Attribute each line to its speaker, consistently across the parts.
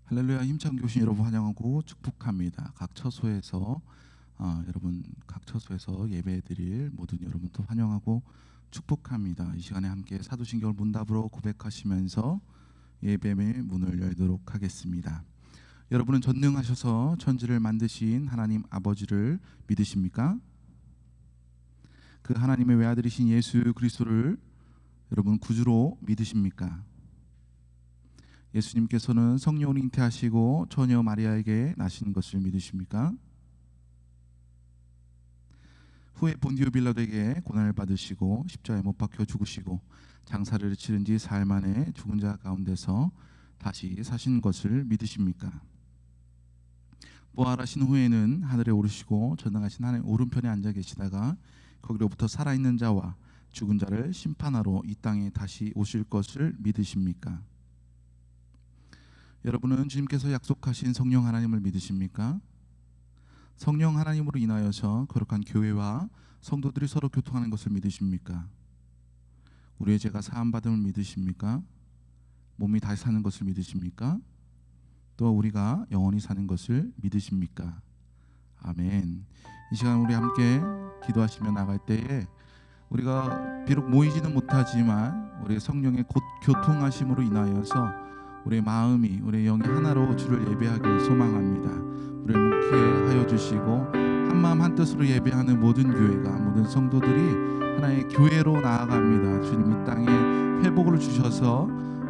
Speaker 1: 할렐루야. 힘찬 교신 여러분 환영하고 축복합니다. 각 처소에서 여러분 각 처소에서 예배드릴 모든 여러분도 환영하고 축복합니다. 이 시간에 함께 사도신경을 문답으로 고백하시면서 예배의 문을 열도록 하겠습니다. 여러분은 전능하셔서 천지를 만드신 하나님 아버지를 믿으십니까? 그 하나님의 외아들이신 예수 그리스도를 여러분 구주로 믿으십니까? 예수님께서는 성령을 잉태하시고 처녀 마리아에게 나신 것을 믿으십니까? 후에 본디오 빌라도에게 고난을 받으시고 십자가에 못 박혀 죽으시고 장사를 치른 지 사흘 만에 죽은 자 가운데서 다시 사신 것을 믿으십니까? 부활하신 후에는 하늘에 오르시고 전능하신 하나님 오른편에 앉아 계시다가 거기로부터 살아있는 자와 죽은 자를 심판하러 이 땅에 다시 오실 것을 믿으십니까? 여러분은 주님께서 약속하신 성령 하나님을 믿으십니까? 성령 하나님으로 인하여서 거룩한 교회와 성도들이 서로 교통하는 것을 믿으십니까? 우리의 죄가 사함받음을 믿으십니까? 몸이 다시 사는 것을 믿으십니까? 또 우리가 영원히 사는 것을 믿으십니까? 아멘. 이 시간 우리 함께 기도하시며 나갈 때에 우리가 비록 모이지는 못하지만 우리의 성령의 곧 교통하심으로 인하여서 우리의 마음이 우리의 영이 하나로 주를 예배하길 소망합니다. 우리를 묵게 하여 주시고 한마음 한뜻으로 예배하는 모든 교회가 모든 성도들이 하나의 교회로 나아갑니다. 주님 이 땅에 회복을 주셔서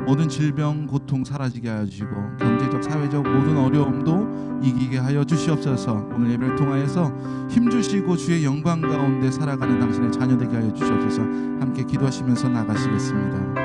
Speaker 1: 모든 질병 고통 사라지게 하여 주시고 경제적 사회적 모든 어려움도 이기게 하여 주시옵소서. 오늘 예배를 통하여서 힘주시고 주의 영광 가운데 살아가는 당신의 자녀 되게 하여 주시옵소서. 함께 기도하시면서 나가시겠습니다.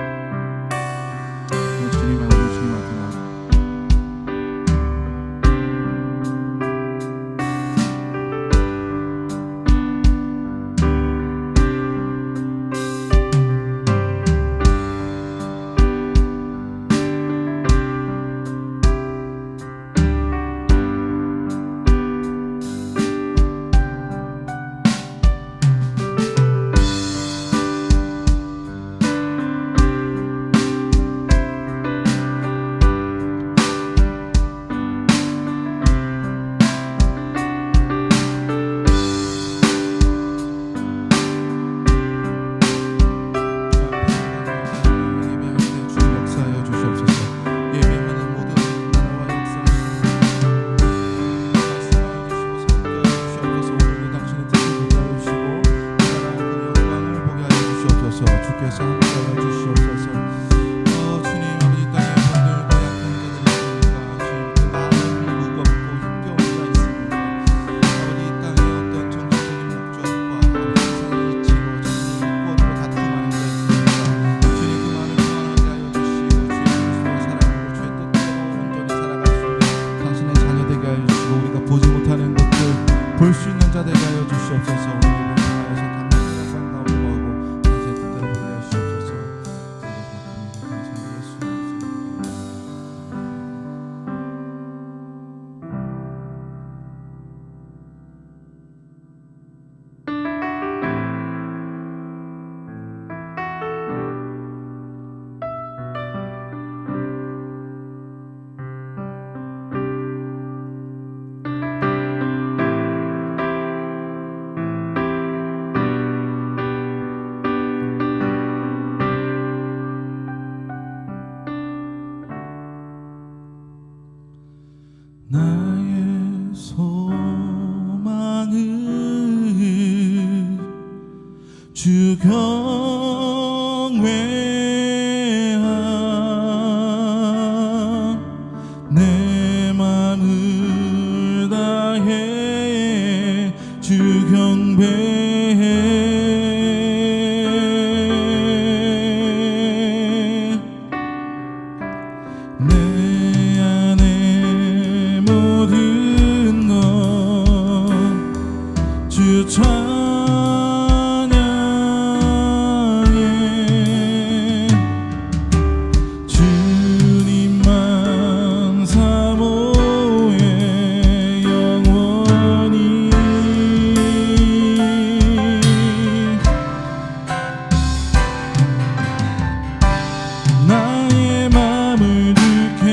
Speaker 1: 볼 수 있는 자 되게 하여 주시옵소서. 나의 소망은 주 경외함 내 맘을 다해 주 경배해 주님만 사모해 영원히 나의 맘을 주게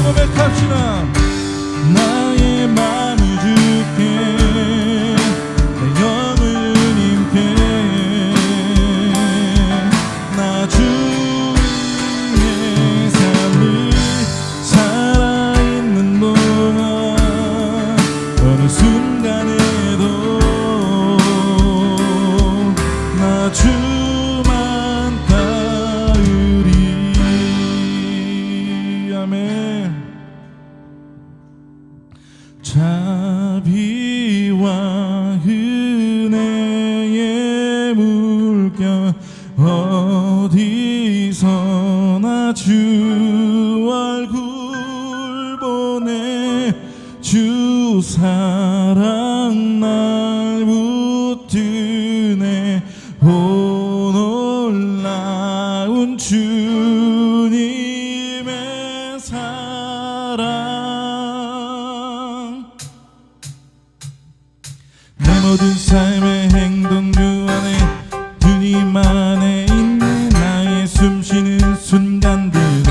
Speaker 2: 고백합시다. 나의 마음을 줄게, 내 영을 주님께. 나 주의 삶을 살아있는 동안 어느 순간에도 나 주만 따르리. 아멘. 자비와 은혜의 물결 어디서나 주 얼굴 보내. 주 사랑 날 붙드네. 오 놀라운 주님의 사랑. 내 모든 삶의 행동 주 안에 주님 안에 있는 나의 숨쉬는 순간들도,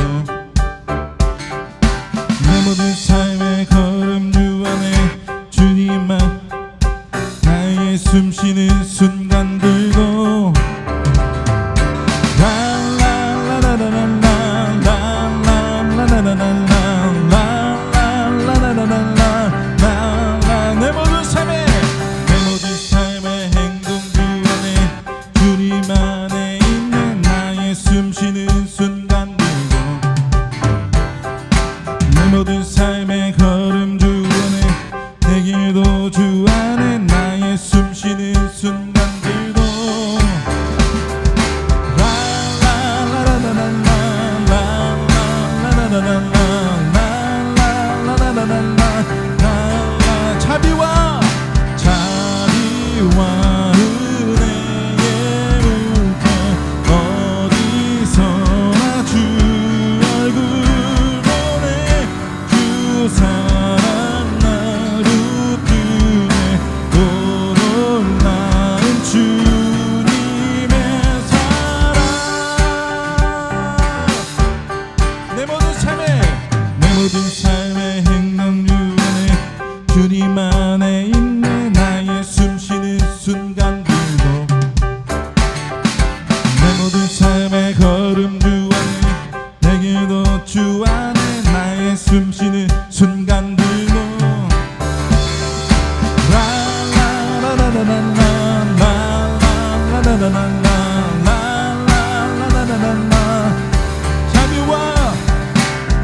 Speaker 2: 내 모든 삶의 걸음 주 안에 주님 안 나의 숨쉬는 순간들도 내 모든 삶의 행동 주 안에 주님 안에 있는 나의 숨쉬는 순간들도, 내 모든 삶의 걸음 주 안에 내 길도 주 안에 나의 숨쉬는 순간들도 자비와 은혜의 물결 어디서나 주 얼굴 보내. 주 사랑 날 붙드네. 오 놀라운 주님의 사랑. 내 모든 삶의 행동 주 안에 주님 안에 있네 나의 숨쉬는 순간들도, 내 모든 삶의 걸음 주 안에 내 길도 주 안에 나의 숨쉬는 순간들도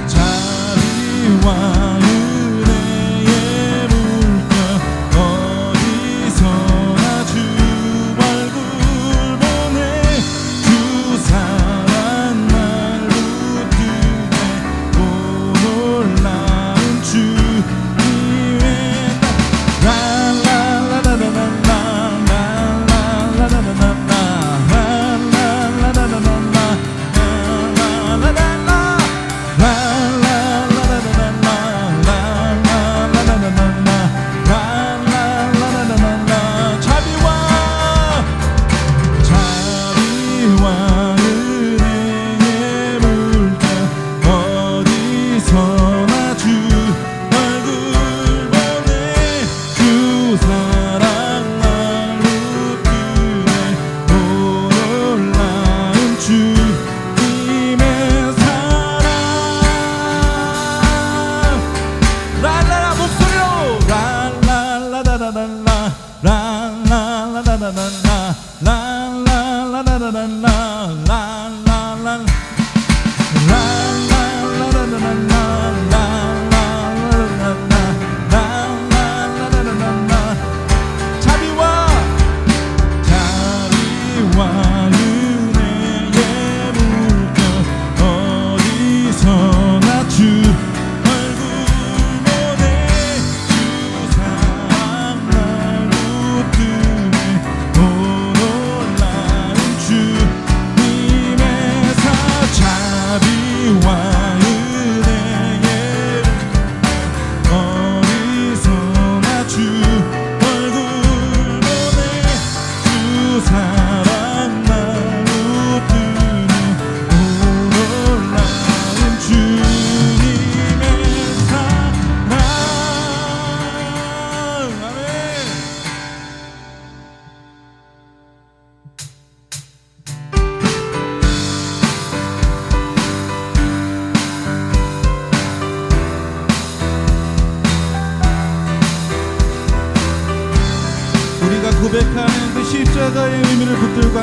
Speaker 2: 자비와 은혜의 물결 어디서나 주 얼굴 보내. 주 사랑 날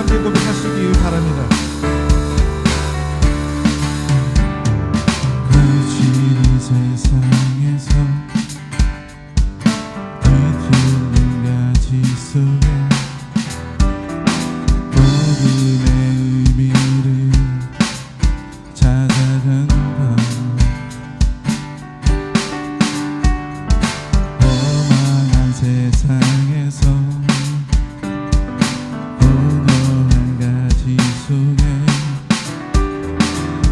Speaker 2: 함께 고백하시기 바랍니다.
Speaker 1: 거친 이 세상에서 뒤틀린 가지 속에 복음의 의미를 찾아간다. 험한 세상에서 고요한 가지 속에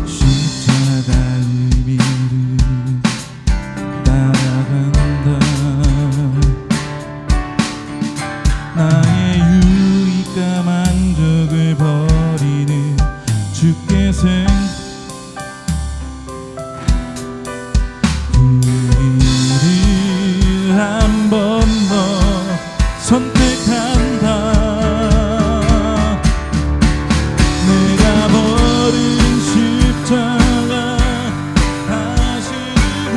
Speaker 1: 십자가 의미를 따라간다. 나의 유익과 만족을 버리는 주께서 우리를 한 번 더 선택한다. 내가 버린 십자가 다시 들고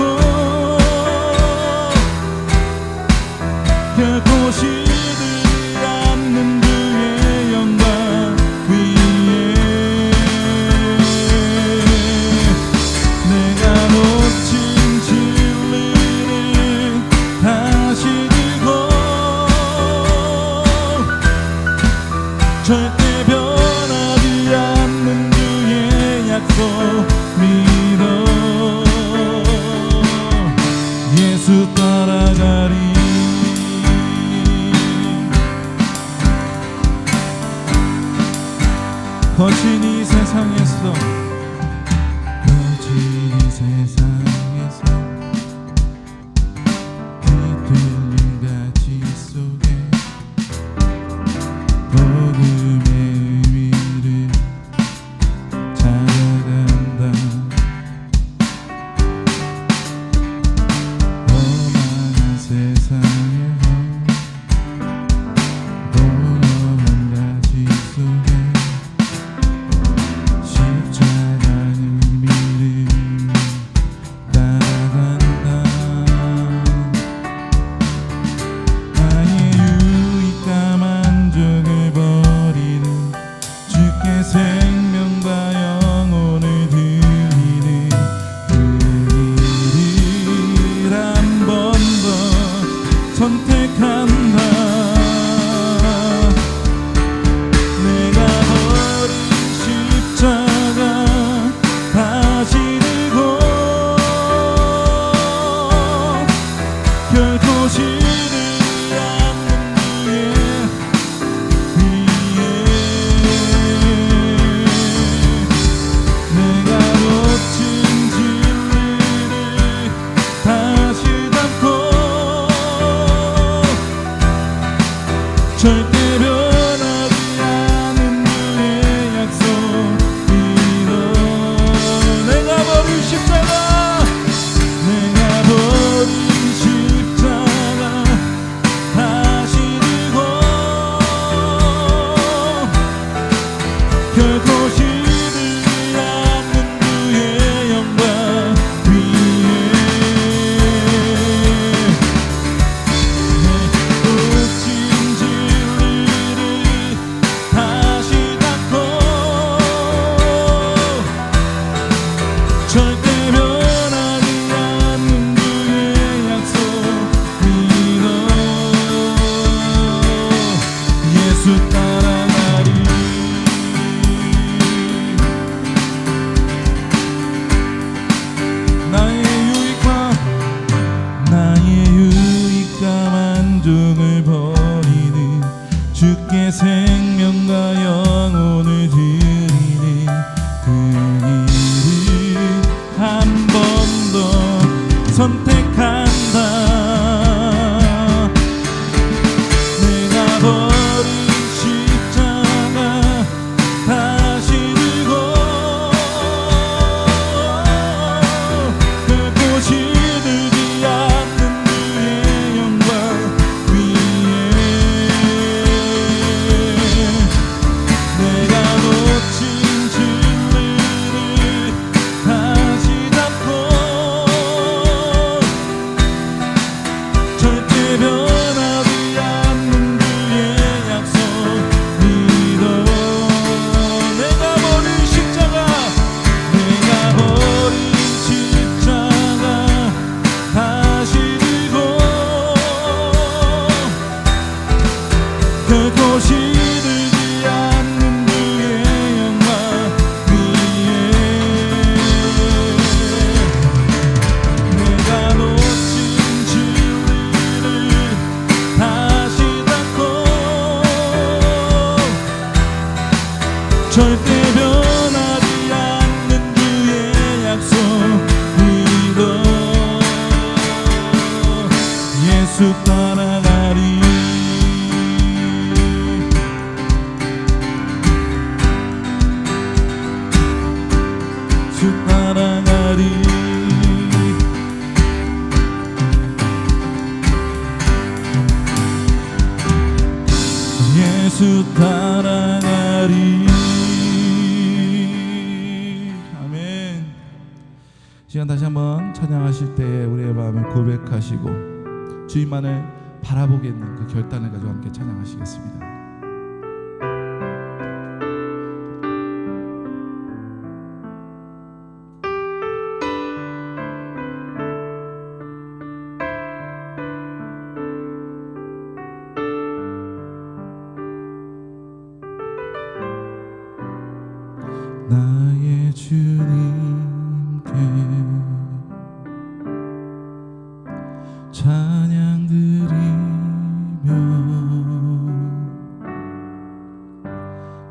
Speaker 1: 결코 시들지 않는 주의 영광 위에 내가 놓친 진리를 다시 들고 절대 변하지 않는 주의 약속 믿어 예수 따라가리. 거친 이 세상에서 거친 이 세상에서 뒤틀린 가지 속에 복음의 의미를 찾아간다. 험한 세상에서 고요한 가지 속에 십자가 의미를 따라간다. 나의 유익과 만족을 버리는 주께 생명과 영혼을 드리는 그 일을 한 번 더 선택한다. 내가 버린 십자가 다시 들고 결코 시들지 않는 주의 위에 내가 놓친 진리를 다시 잡고 절대 변하지 않는 주의 약속 믿어 내가 버린 십자가 내가 버린 십자가 다시 들고 결코 시들지 않는 주의 영광 위에 내 놓친 진리를 다시 닫고 절대 변하지 않는 주의 약속 믿어 예수 따라가리.
Speaker 2: 절대 변하지 않는 주의 약속 믿어 예수 따라가리 예수 따라가리 예수 따라가리. 아멘. 시간 다시 한번 찬양하실 때에 우리의 마음을 고백하시고 주님만을 바라보겠는 그 결단을 가지고 함께 찬양하시겠습니다. 나의 주님께 찬양 드리며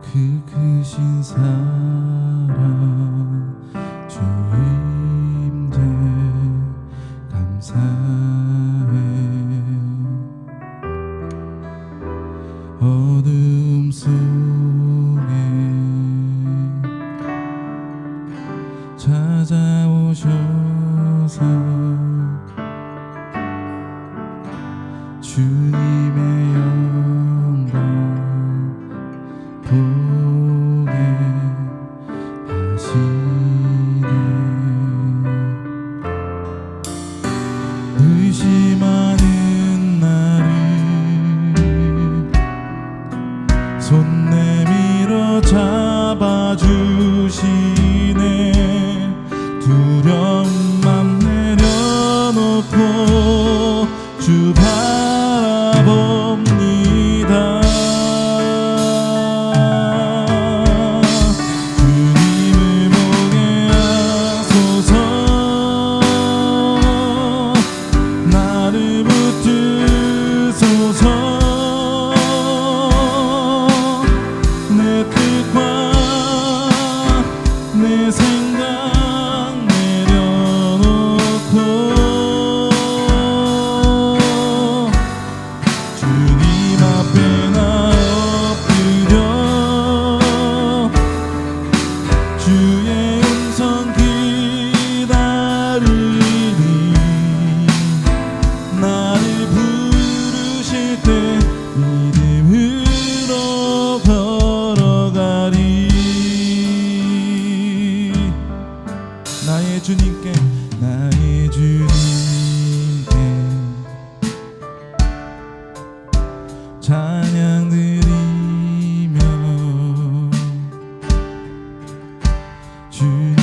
Speaker 2: 그 크신 사랑 주임대 감사해 어둠 속에 찾아오셔서 주님의 영광 보게 하시네 의심하는 나를 손 내밀어 잡아주시네 두려움만 내려놓고 주 바라봅니다 주님을 보게 하소서 나를 붙드소서 내 뜻과 내 생각 주님 앞에 나 엎드려 주의 음성 기다리니 나를 부르실 때 믿음으로 걸어가리 나의 주님께 찬양 드리며 주님께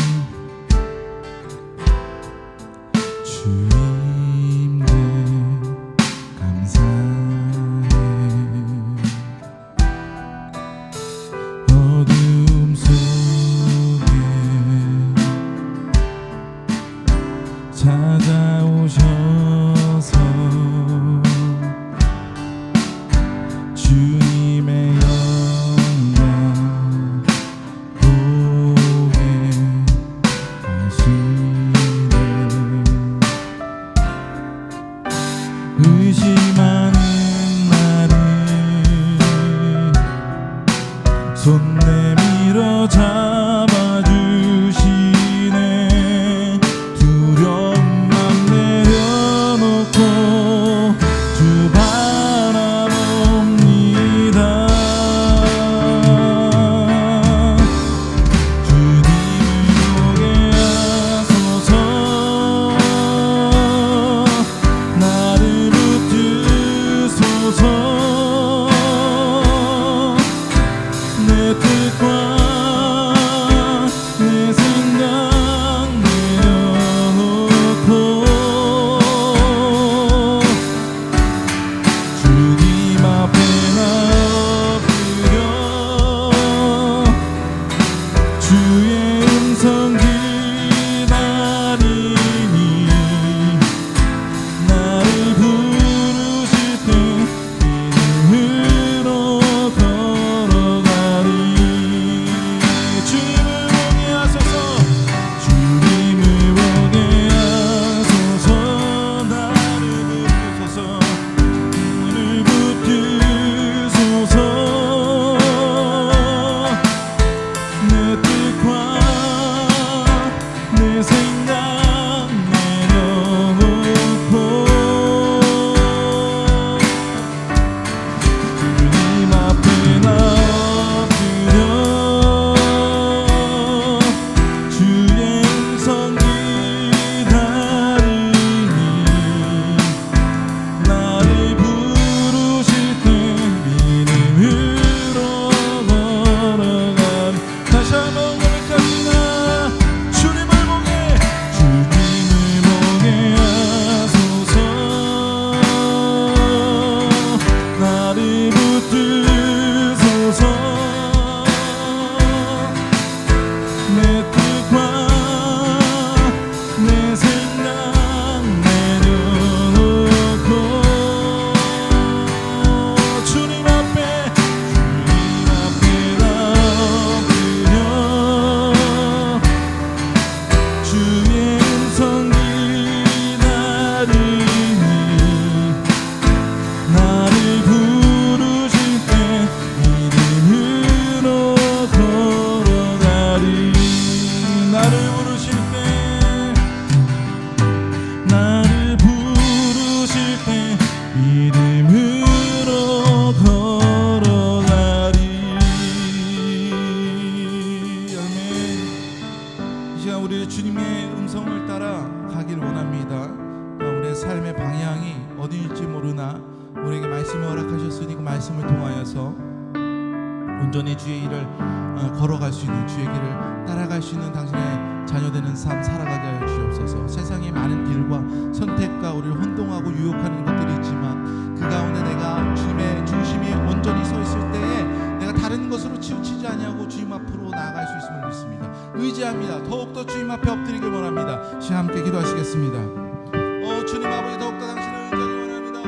Speaker 2: 감사해 어둠 속에 찾아오셔서 주님의 영광 보게 우리 주님의 음성을 따라 가길 원합니다. 우리의 삶의 방향이 어디일지 모르나 우리에게 말씀을 허락하셨으니 그 말씀을 통하여서 온전히 주의 일을 걸어갈 수 있는, 주의 길을 따라갈 수 있는 당신의 자녀되는 삶 살아가게 하여 주옵소서. 세상에 많은 길과 선택과 우리를 혼동하고 유혹하는 것들이 있지만 그 가운데 내가 주님의 중심에 온전히 서 있을 때에 내가 다른 것으로 치우치지 아니하고 주님 앞으로 나아갈 수 있음을 믿습니다. 의지합니다. 더욱더 주님 앞에 엎드리길 원합니다. 시간 함께 기도하시겠습니다. 주님 아버지, 더욱더 당신을 의지하길 원합니다.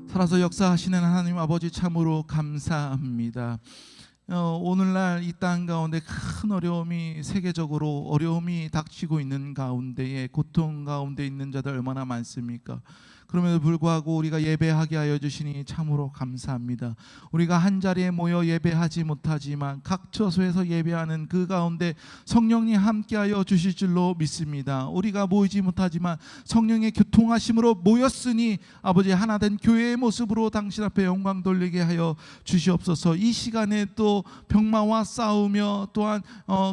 Speaker 2: 살아서 역사하시는 하나님 아버지 참으로 감사합니다. 오늘날 이 땅 가운데 큰 어려움이, 세계적으로 어려움이 닥치고 있는 가운데에 고통 가운데 있는 자들 얼마나 많습니까? 그럼에도 불구하고 우리가 예배하게 하여 주시니 참으로 감사합니다. 우리가 한 자리에 모여 예배하지 못하지만 각 처소에서 예배하는 그 가운데 성령님 함께하여 주실 줄로 믿습니다. 우리가 모이지 못하지만 성령의 교통하심으로 모였으니 아버지 하나된 교회의 모습으로 당신 앞에 영광 돌리게 하여 주시옵소서. 이 시간에 또 병마와 싸우며 또한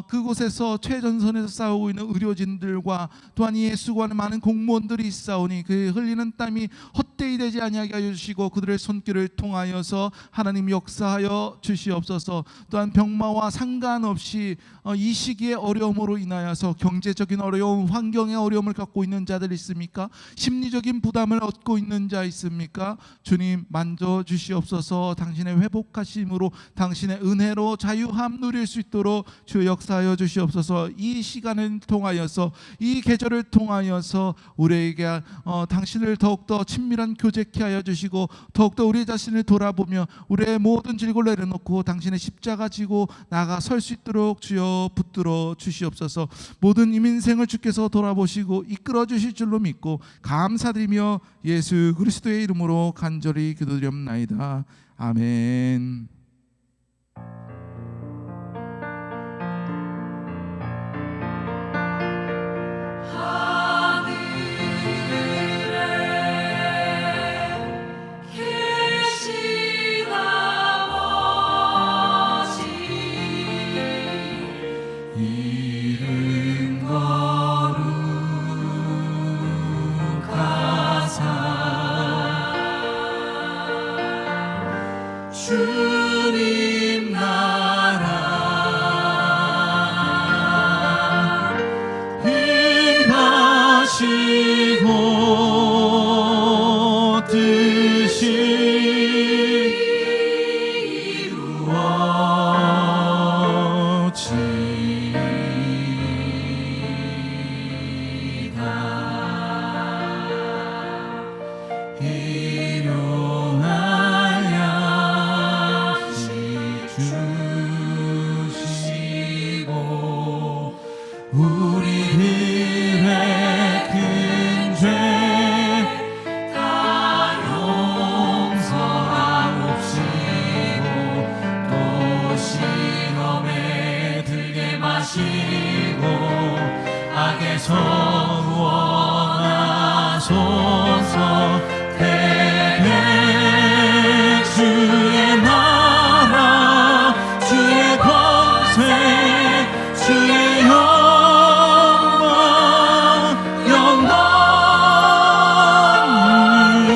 Speaker 2: 그곳에서 최전선에서 싸우고 있는 의료진들과 또한 이에 수고하는 많은 공무원들이 싸우니 그 흘리는 땀이 헛되이 되지 아니하게 하여 주시고 그들의 손길을 통하여서 하나님 역사하여 주시옵소서. 또한 병마와 상관없이 이 시기의 어려움으로 인하여서 경제적인 어려움, 환경의 어려움을 갖고 있는 자들 있습니까? 심리적인 부담을 얻고 있는 자 있습니까? 주님 만져 주시옵소서. 당신의 회복하심으로 당신의 은혜로 자유함 누릴 수 있도록 주 역사하여 주시옵소서. 이 시간을 통하여서 이 계절을 통하여서 우리에게 당신을 더욱더 친밀한 교제케 하여 주시고 더욱더 우리 자신을 돌아보며 우리의 모든 질고를 내려놓고 당신의 십자가 지고 나가 설 수 있도록 주여 붙들어 주시옵소서. 모든 이민생을 주께서 돌아보시고 이끌어 주실 줄로 믿고 감사드리며 예수 그리스도의 이름으로 간절히 기도드리옵나이다. 아멘.
Speaker 3: 주님 나라 행하시고 뜻이 악에서 구원하소서. 대개 주의 나라 주의 권세 주의 영광 영원히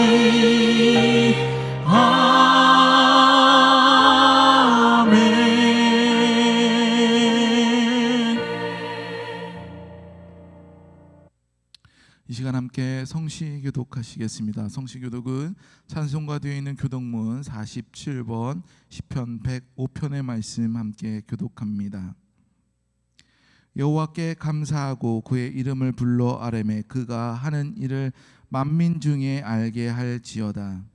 Speaker 2: 함께 성시 교독하시겠습니다. 성시 교독은 찬송가 되어 있는 교독문 47번 시편 105편의 말씀 함께 교독합니다. 여호와께 감사하고 그의 이름을 불러 아뢰매 그가 하는 일을 만민 중에 알게 할지어다.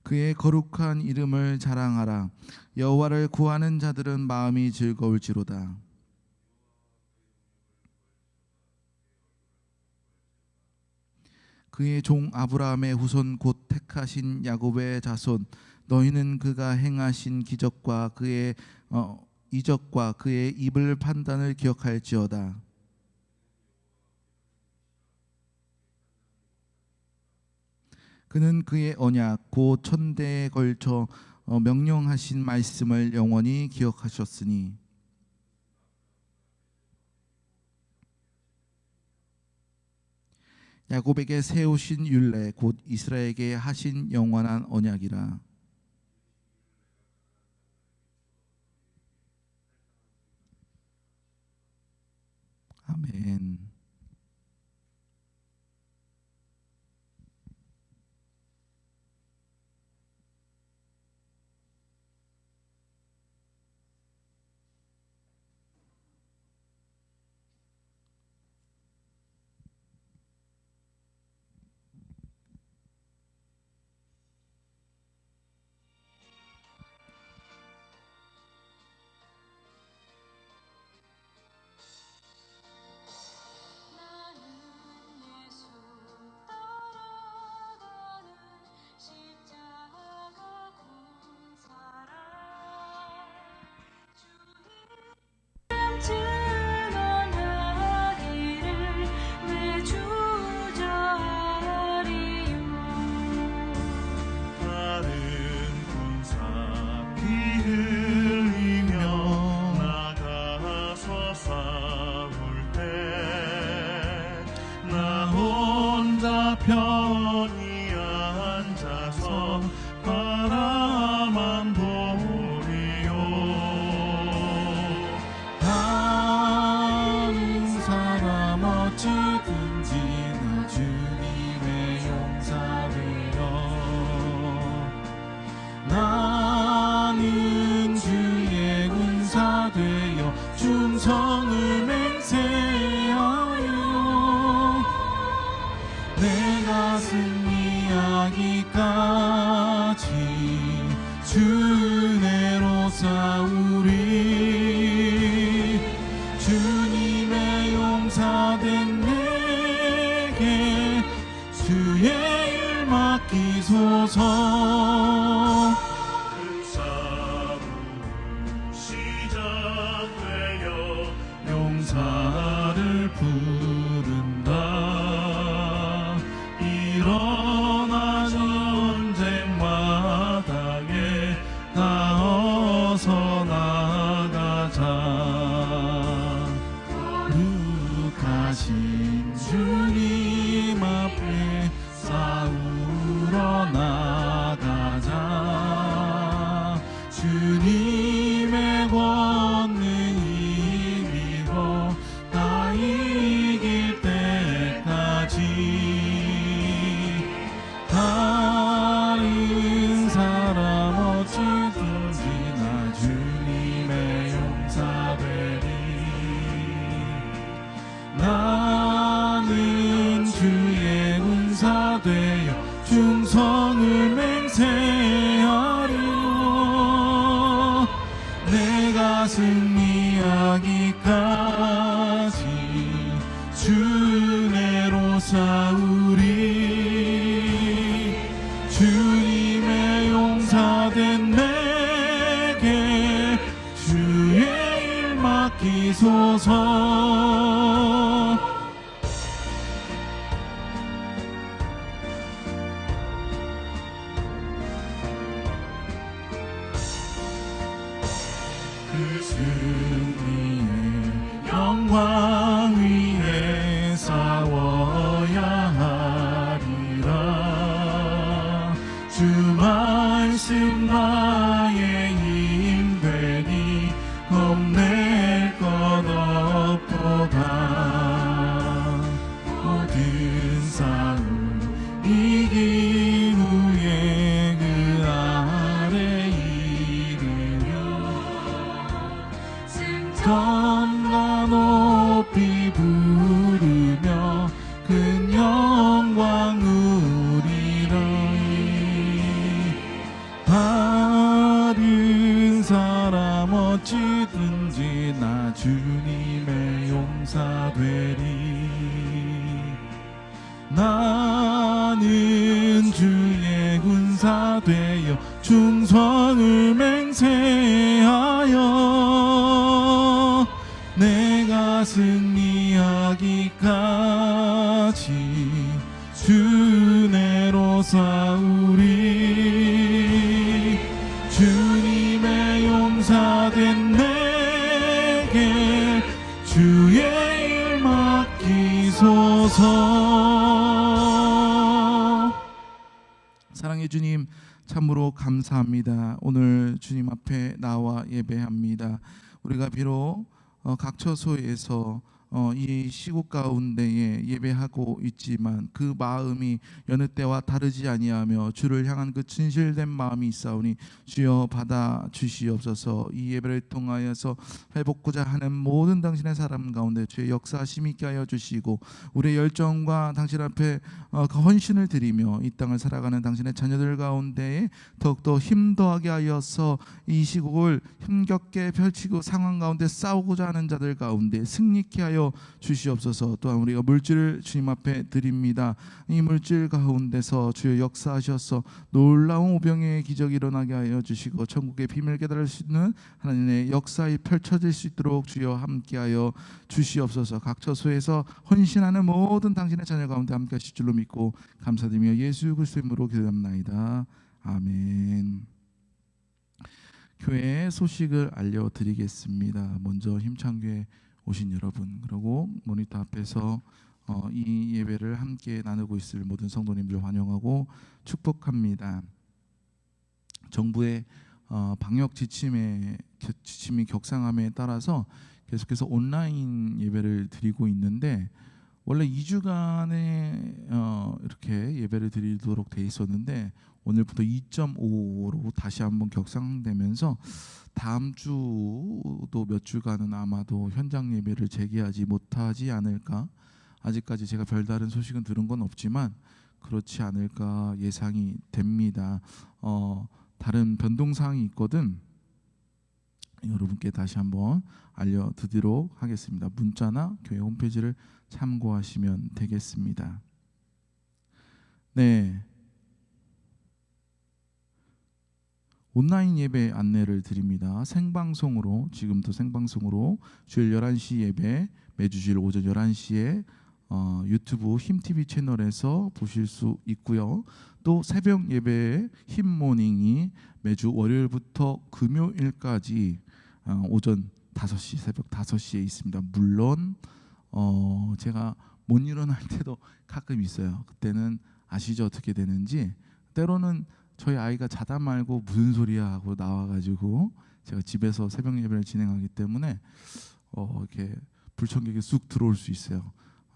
Speaker 2: 그의 거룩한 이름을 자랑하라. 여호와를 구하는 자들은 마음이 즐거울지로다. 그의 종 아브라함의 후손 곧 택하신 야곱의 자손 너희는 그가 행하신 기적과 그의 이적과 그의 입을 판단을 기억할지어다. 그는 그의 언약 곧 천대에 걸쳐 명령하신 말씀을 영원히 기억하셨으니 야곱에게 세우신 율례 곧 이스라엘에게 하신 영원한 언약이라. 아멘.
Speaker 3: 편히 앉아서 바라만 보리요.
Speaker 2: 다른 사람 어찌든지 나 주님의 용사되어 나는 주의 군사되어 충성을 맹세하여 내가 승리하기까지 주 은혜로 싸우리. 주님의 용사된 내게 주의 일 맡기소서.
Speaker 3: 그 싸움 시작되어
Speaker 2: 용사를 부른다. 일어나 전쟁 마당에 나어서 나가자. 거룩하신 주님 앞에 싸우러 나가자. 주님의 권능 힘입어 다 이길 때까지. 다른 사람 어찌든지 나 주님의 용사되리. 나는 주의 군사되어 충성을 맹세하리요. 내가 승리하기까지 주 은혜로 싸우리. 주님의 용사된 내게 주의 일 맡기소서. 그 승리의 영광 위에 싸워야 하리라. 주 말씀 나의 힘 되니 겁내 전가 높이 부르며 큰 영광 누리라니. 다른 사람 어찌든지 나 주님의 용사 되리. 나는 주의 군사 되어 충성을 맹세하여 내가 승리하기까지 주 내로 싸우리. 주님의 용사된 내게 주의 일 맡기소서. 사랑의 주님, 참으로 감사합니다. 오늘 주님 앞에 나와 예배합니다. 우리가 비록 각 처소에서 이 시국 가운데에 예배하고 있지만 그 마음이 여느 때와 다르지 아니하며 주를 향한 그 진실된 마음이 있사오니 주여 받아 주시옵소서. 이 예배를 통하여서 회복고자 하는 모든 당신의 사람 가운데 주의 역사하심 있게 하여 주시고 우리의 열정과 당신 앞에 그 헌신을 드리며 이 땅을 살아가는 당신의 자녀들 가운데에 더욱더 힘더하게 하여서 이 시국을 힘겹게 펼치고 상황 가운데 싸우고자 하는 자들 가운데 승리케 하여 주시옵소서. 또한 우리가 물질을 주님 앞에 드립니다. 이 물질 가운데서 주여 역사하셔서 놀라운 오병의 기적이 일어나게 하여 주시고 천국의 비밀을 깨달을 수 있는 하나님의 역사에 펼쳐질 수 있도록 주여 함께하여 주시옵소서. 각 처소에서 헌신하는 모든 당신의 자녀 가운데 함께하실 줄로 믿고 감사드리며 예수 그리스도의 이름으로 기도합나이다. 아멘. 교회의 소식을 알려드리겠습니다. 먼저 힘찬교회 오신 여러분, 그리고 모니터 앞에서 이 예배를 함께 나누고 있을 모든 성도님들 환영하고 축복합니다. 정부의 방역 지침이 격상함에 따라서 계속해서 온라인 예배를 드리고 있는데 원래 2주간에 이렇게 예배를 드리도록 돼 있었는데 오늘부터 2.5로 다시 한번 격상되면서 다음 주도 몇 주간은 아마도 현장 예배를 재개하지 못하지 않을까. 아직까지 제가 별다른 소식은 들은 건 없지만 그렇지 않을까 예상이 됩니다. 다른 변동사항이 있거든 여러분께 다시 한번 알려드리도록 하겠습니다. 문자나 교회 홈페이지를 참고하시면 되겠습니다. 네, 온라인 예배 안내를 드립니다. 생방송으로 지금도 생방송으로 주일 11시 예배 매주 주일 오전 11시에 유튜브 힘TV 채널에서 보실 수 있고요. 또 새벽 예배 힘모닝이 매주 월요일부터 금요일까지 오전 5시 새벽 5시에 있습니다. 물론 제가 못 일어날 때도 가끔 있어요. 그때는 아시죠? 어떻게 되는지. 때로는 저희 아이가 자다 말고 무슨 소리야 하고 나와가지고 제가 집에서 새벽 예배를 진행하기 때문에 이렇게 불청객이 쑥 들어올 수 있어요.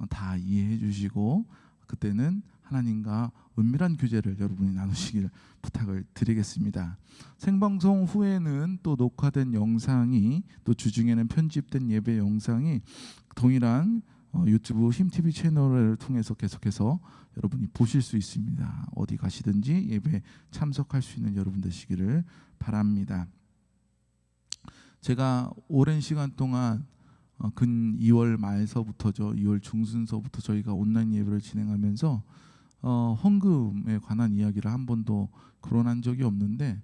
Speaker 2: 다 이해해 주시고 그때는 하나님과 은밀한 교제를 여러분이 나누시길 부탁을 드리겠습니다. 생방송 후에는 또 녹화된 영상이 또 주중에는 편집된 예배 영상이 동일한 유튜브 힘TV 채널을 통해서 계속해서 여러분이 보실 수 있습니다. 어디 가시든지 예배 참석할 수 있는 여러분 되시기를 바랍니다. 제가 오랜 시간 동안 근 2월 말서부터죠. 2월 중순서부터 저희가 온라인 예배를 진행하면서 헌금에 관한 이야기를 한 번도 거론한 적이 없는데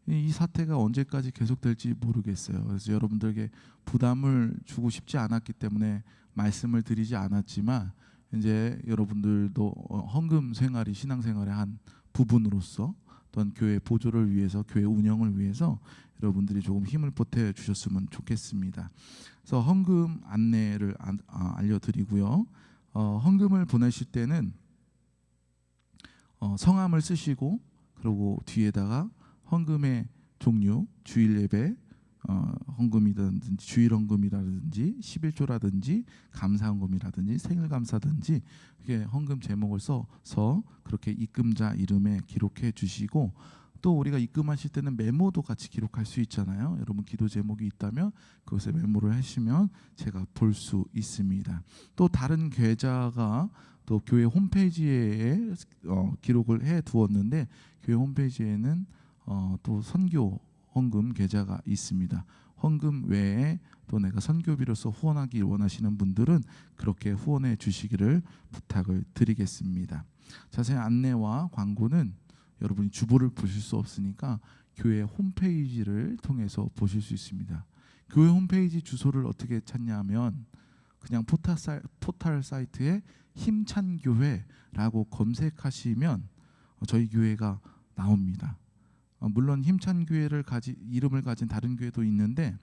Speaker 2: 이 사태가 언제까지 계속될지 모르겠어요. 그래서 여러분들에게 부담을 주고 싶지 않았기 때문에 말씀을 드리지 않았지만 이제 여러분들도 헌금 생활이 신앙생활의 한 부분으로서 또한 교회 보조를 위해서 교회 운영을 위해서 여러분들이 조금 힘을 보태 주셨으면 좋겠습니다. 그래서 헌금 안내를 알려드리고요. 헌금을 보내실 때는 성함을 쓰시고 그리고 뒤에다가 헌금의 종류, 주일 예배, 헌금이라든지 주일 헌금이라든지 11조라든지 감사 헌금이라든지 생일 감사든지 이렇게 헌금 제목을 써서 그렇게 입금자 이름에 기록해 주시고 또 우리가 입금하실 때는 메모도 같이 기록할 수 있잖아요. 여러분 기도 제목이 있다면 그것에 메모를 하시면 제가 볼 수 있습니다. 또 다른 계좌가 또 교회 홈페이지에 기록을 해 두었는데 교회 홈페이지에는 또 선교 헌금 계좌가 있습니다. 헌금 외에 또 내가 선교비로서 후원하기 원하시는 분들은 그렇게 후원해 주시기를 부탁을 드리겠습니다. 자세한 안내와 광고는 여러분이 주보를 보실 수 없으니까 교회 홈페이지를 통해서 보실 수 있습니다. 교회 홈페이지 주소를 어떻게 찾냐면 그냥 포털 사이트에 힘찬 교회라고 검색하시면 저희 교회가 나옵니다. 물론 힘찬 교회를 이름을 가진 다른 교회도 있는데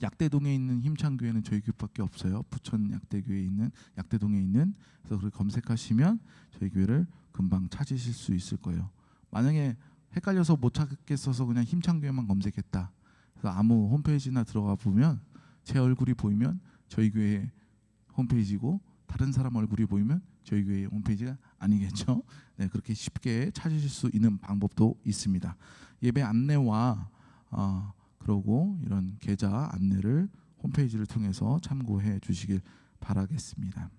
Speaker 2: 약대동에 있는 힘찬 교회는 저희 교회밖에 없어요. 부천 약대동에 있는 그래서 그걸 검색하시면 저희 교회를 금방 찾으실 수 있을 거예요. 만약에 헷갈려서 못 찾겠어서 그냥 힘찬 교회만 검색했다. 그래서 아무 홈페이지나 들어가 보면 제 얼굴이 보이면 저희 교회 홈페이지고 다른 사람 얼굴이 보이면 저희 교회 홈페이지가 아니겠죠. 네, 그렇게 쉽게 찾으실 수 있는 방법도 있습니다. 예배 안내와 그러고 이런 계좌 안내를 홈페이지를 통해서 참고해 주시길 바라겠습니다.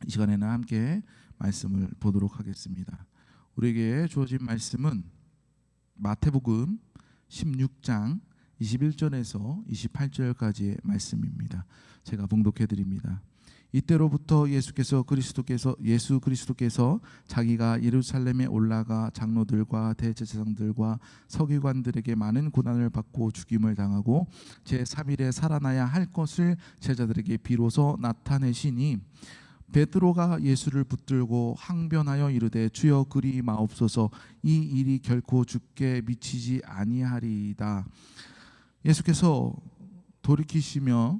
Speaker 2: 이 시간에는 함께 말씀을 보도록 하겠습니다. 우리에게 주어진 말씀은 마태복음 16장 21절에서 28절까지의 말씀입니다. 제가 봉독해 드립니다. 이때로부터 예수 그리스도께서 자기가 예루살렘에 올라가 장로들과 대제사장들과 서기관들에게 많은 고난을 받고 죽임을 당하고 제3일에 살아나야 할 것을 제자들에게 비로소 나타내시니 베드로가 예수를 붙들고 항변하여 이르되 주여 그리 마옵소서 이 일이 결코 주께 미치지 아니하리이다. 예수께서 돌이키시며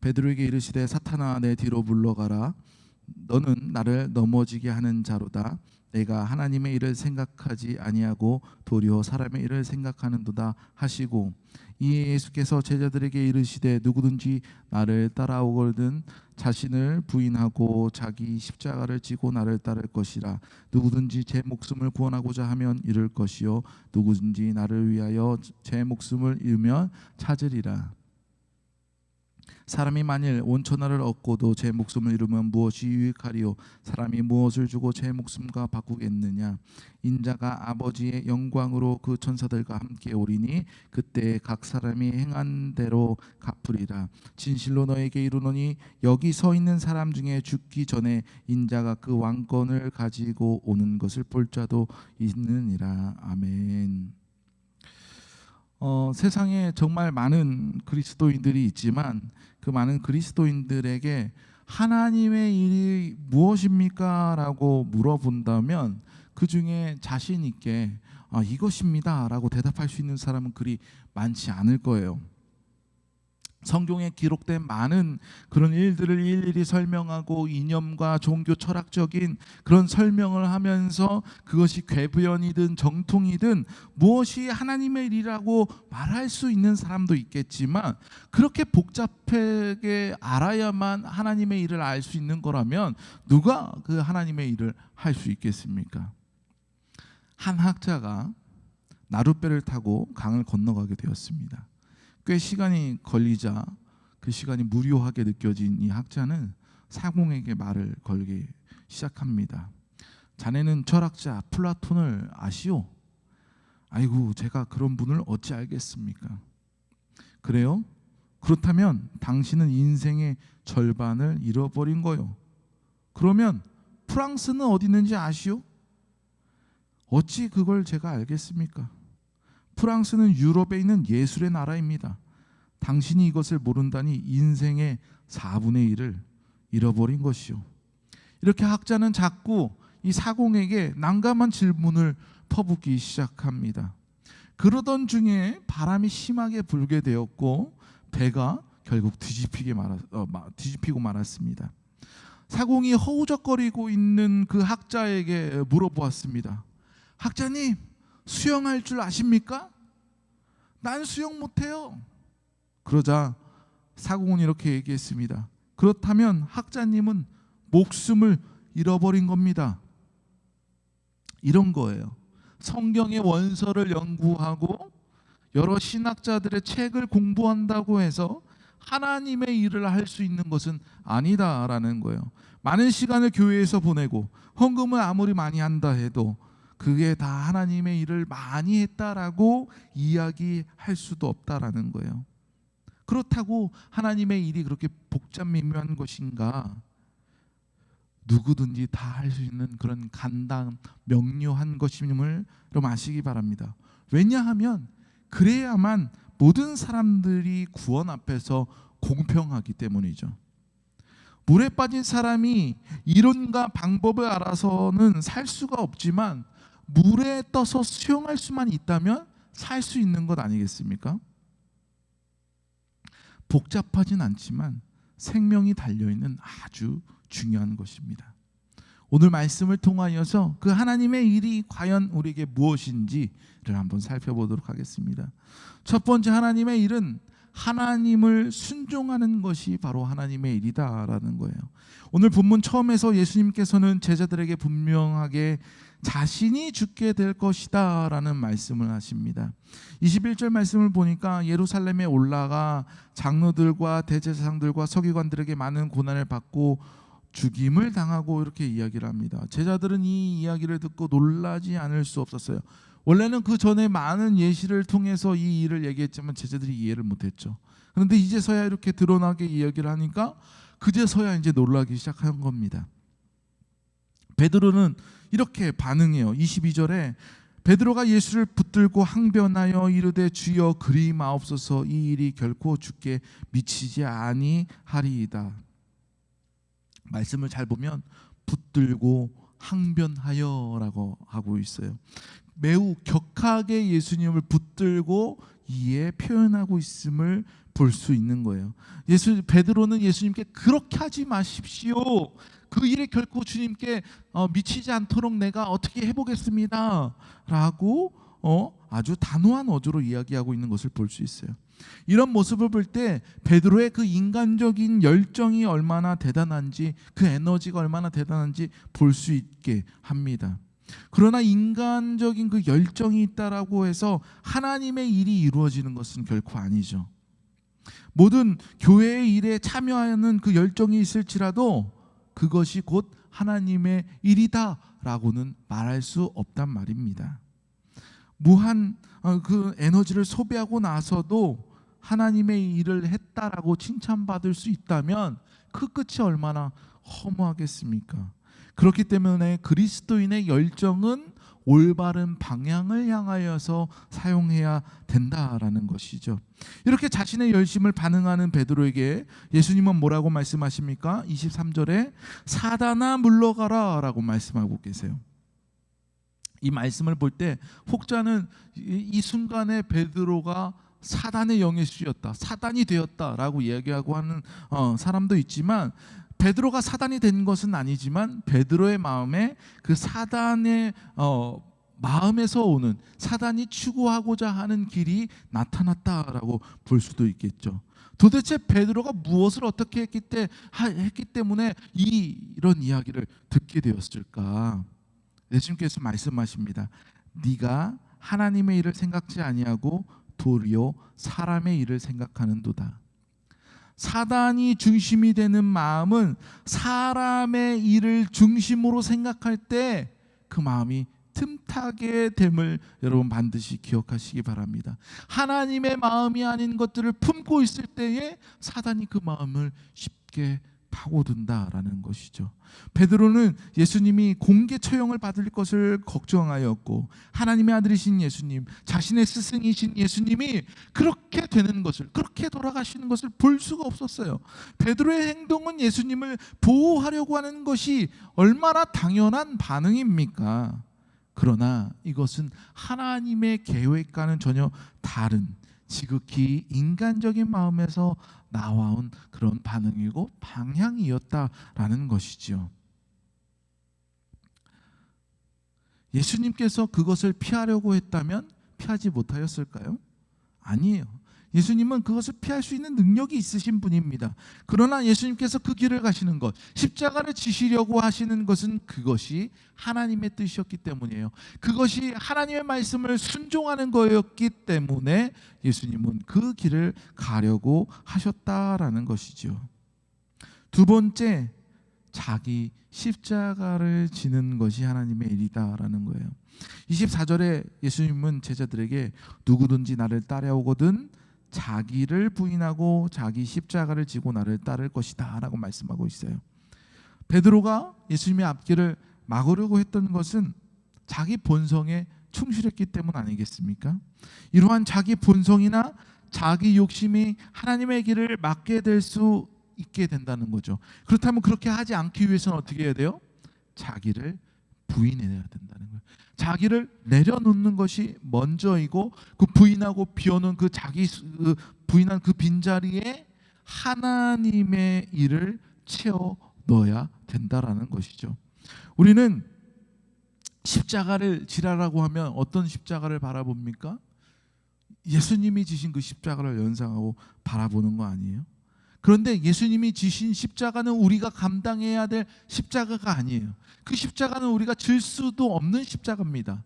Speaker 2: 베드로에게 이르시되 사탄아 내 뒤로 물러가라. 너는 나를 넘어지게 하는 자로다. 내가 하나님의 일을 생각하지 아니하고 도리어 사람의 일을 생각하는도다 하시고 이에 예수께서 제자들에게 이르시되 누구든지 나를 따라오거든 자신을 부인하고 자기 십자가를 지고 나를 따를 것이라. 누구든지 제 목숨을 구원하고자 하면 잃을 것이요 누구든지 나를 위하여 제 목숨을 잃으면 찾으리라. 사람이 만일 온 천하를 얻고도 제 목숨을 잃으면 무엇이 유익하리요? 사람이 무엇을 주고 제 목숨과 바꾸겠느냐? 인자가 아버지의 영광으로 그 천사들과 함께 오리니 그때 각 사람이 행한 대로 갚으리라. 진실로 너에게 이르노니 여기 서 있는 사람 중에 죽기 전에 인자가 그 왕권을 가지고 오는 것을 볼 자도 있느니라. 아멘. 세상에 정말 많은 그리스도인들이 있지만 그 많은 그리스도인들에게 하나님의 일이 무엇입니까? 라고 물어본다면 그 중에 자신 있게 이것입니다 라고 대답할 수 있는 사람은 그리 많지 않을 거예요. 성경에 기록된 많은 그런 일들을 일일이 설명하고 이념과 종교 철학적인 그런 설명을 하면서 그것이 궤변이든 정통이든 무엇이 하나님의 일이라고 말할 수 있는 사람도 있겠지만 그렇게 복잡하게 알아야만 하나님의 일을 알 수 있는 거라면 누가 그 하나님의 일을 할 수 있겠습니까? 한 학자가 나룻배를 타고 강을 건너가게 되었습니다. 꽤 시간이 걸리자 그 시간이 무료하게 느껴진 이 학자는 사공에게 말을 걸기 시작합니다. 자네는 철학자 플라톤을 아시오? 아이고 제가 그런 분을 어찌 알겠습니까? 그래요? 그렇다면 당신은 인생의 절반을 잃어버린 거요. 그러면 프랑스는 어디 있는지 아시오? 어찌 그걸 제가 알겠습니까? 프랑스는 유럽에 있는 예술의 나라입니다. 당신이 이것을 모른다니 인생의 4분의 1을 잃어버린 것이요. 이렇게 학자는 자꾸 이 사공에게 난감한 질문을 퍼붓기 시작합니다. 그러던 중에 바람이 심하게 불게 되었고 배가 결국 뒤집히고 말았습니다. 사공이 허우적거리고 있는 그 학자에게 물어보았습니다. 학자님, 수영할 줄 아십니까? 난 수영 못해요. 그러자 사공은 이렇게 얘기했습니다. 그렇다면 학자님은 목숨을 잃어버린 겁니다. 이런 거예요. 성경의 원서를 연구하고 여러 신학자들의 책을 공부한다고 해서 하나님의 일을 할 수 있는 것은 아니다라는 거예요. 많은 시간을 교회에서 보내고 헌금을 아무리 많이 한다 해도 그게 다 하나님의 일을 많이 했다라고 이야기할 수도 없다라는 거예요. 그렇다고 하나님의 일이 그렇게 복잡미묘한 것인가? 누구든지 다 할 수 있는 그런 간단 명료한 것임을 좀 아시기 바랍니다. 왜냐하면 그래야만 모든 사람들이 구원 앞에서 공평하기 때문이죠. 물에 빠진 사람이 이론과 방법을 알아서는 살 수가 없지만 물에 떠서 수영할 수만 있다면 살 수 있는 것 아니겠습니까? 복잡하진 않지만 생명이 달려있는 아주 중요한 것입니다. 오늘 말씀을 통하여서 그 하나님의 일이 과연 우리에게 무엇인지를 한번 살펴보도록 하겠습니다. 첫 번째, 하나님의 일은 하나님을 순종하는 것이 바로 하나님의 일이다라는 거예요. 오늘 본문 처음에서 예수님께서는 제자들에게 분명하게 자신이 죽게 될 것이다 라는 말씀을 하십니다. 21절 말씀을 보니까 예루살렘에 올라가 장로들과 대제사장들과 서기관들에게 많은 고난을 받고 죽임을 당하고 이렇게 이야기를 합니다. 제자들은 이 이야기를 듣고 놀라지 않을 수 없었어요. 원래는 그 전에 많은 예시를 통해서 이 일을 얘기했지만 제자들이 이해를 못했죠. 그런데 이제서야 이렇게 드러나게 이야기를 하니까 그제서야 이제 놀라기 시작한 겁니다. 베드로는 이렇게 반응해요. 22절에 베드로가 예수를 붙들고 항변하여 이르되 주여 그리 마옵소서, 이 일이 결코 주께 미치지 아니하리이다. 말씀을 잘 보면 붙들고 항변하여라고 하고 있어요. 매우 격하게 예수님을 붙들고 이에 표현하고 있음을 볼 수 있는 거예요. 베드로는 예수님께 그렇게 하지 마십시오. 그 일에 결코 주님께 미치지 않도록 내가 어떻게 해보겠습니다 라고 아주 단호한 어조로 이야기하고 있는 것을 볼 수 있어요. 이런 모습을 볼 때 베드로의 그 인간적인 열정이 얼마나 대단한지, 그 에너지가 얼마나 대단한지 볼 수 있게 합니다. 그러나 인간적인 그 열정이 있다라고 해서 하나님의 일이 이루어지는 것은 결코 아니죠. 모든 교회의 일에 참여하는 그 열정이 있을지라도 그것이 곧 하나님의 일이다라고는 말할 수 없단 말입니다. 무한 그 에너지를 소비하고 나서도 하나님의 일을 했다라고 칭찬받을 수 있다면 그 끝이 얼마나 허무하겠습니까? 그렇기 때문에 그리스도인의 열정은 올바른 방향을 향하여서 사용해야 된다라는 것이죠. 이렇게 자신의 열심을 반응하는 베드로에게 예수님은 뭐라고 말씀하십니까? 23절에 사단아 물러가라 라고 말씀하고 계세요. 이 말씀을 볼 때 혹자는 이 순간에 베드로가 사단의 영에 씌였다, 사단이 되었다라고 이야기하고 하는 사람도 있지만, 베드로가 사단이 된 것은 아니지만 베드로의 마음에 그 사단의 마음에서 오는, 사단이 추구하고자 하는 길이 나타났다라고 볼 수도 있겠죠. 도대체 베드로가 무엇을 어떻게 했기 때문에 이런 이야기를 듣게 되었을까? 예수님께서 말씀하십니다. 네가 하나님의 일을 생각지 아니하고 도리어 사람의 일을 생각하는도다. 사단이 중심이 되는 마음은 사람의 일을 중심으로 생각할 때 그 마음이 틈타게 됨을 여러분 반드시 기억하시기 바랍니다. 하나님의 마음이 아닌 것들을 품고 있을 때에 사단이 그 마음을 쉽게 파고든다라는 것이죠. 베드로는 예수님이 공개 처형을 받을 것을 걱정하였고, 하나님의 아들이신 예수님, 자신의 스승이신 예수님이 그렇게 되는 것을, 그렇게 돌아가시는 것을 볼 수가 없었어요. 베드로의 행동은 예수님을 보호하려고 하는 것이 얼마나 당연한 반응입니까? 그러나 이것은 하나님의 계획과는 전혀 다른, 지극히 인간적인 마음에서 나와온 그런 반응이고 방향이었다라는 것이죠. 예수님께서 그것을 피하려고 했다면 피하지 못하였을까요? 아니에요. 예수님은 그것을 피할 수 있는 능력이 있으신 분입니다. 그러나 예수님께서 그 길을 가시는 것, 십자가를 지시려고 하시는 것은 그것이 하나님의 뜻이었기 때문이에요. 그것이 하나님의 말씀을 순종하는 거였기 때문에 예수님은 그 길을 가려고 하셨다라는 것이죠. 두 번째, 자기 십자가를 지는 것이 하나님의 일이다라는 거예요. 24절에 예수님은 제자들에게 누구든지 나를 따라오거든 자기를 부인하고 자기 십자가를 지고 나를 따를 것이다 라고 말씀하고 있어요. 베드로가 예수님의 앞길을 막으려고 했던 것은 자기 본성에 충실했기 때문 아니겠습니까? 이러한 자기 본성이나 자기 욕심이 하나님의 길을 막게 될 수 있게 된다는 거죠. 그렇다면 그렇게 하지 않기 위해서는 어떻게 해야 돼요? 자기를 부인해야 된다는 거예요. 자기를 내려놓는 것이 먼저이고, 그 부인하고 비워놓은 그 자기 부인한 그 빈자리에 하나님의 일을 채워 넣어야 된다라는 것이죠. 우리는 십자가를 지라라고 하면 어떤 십자가를 바라봅니까? 예수님이 지신 그 십자가를 연상하고 바라보는 거 아니에요? 그런데 예수님이 지신 십자가는 우리가 감당해야 될 십자가가 아니에요. 그 십자가는 우리가 질 수도 없는 십자가입니다.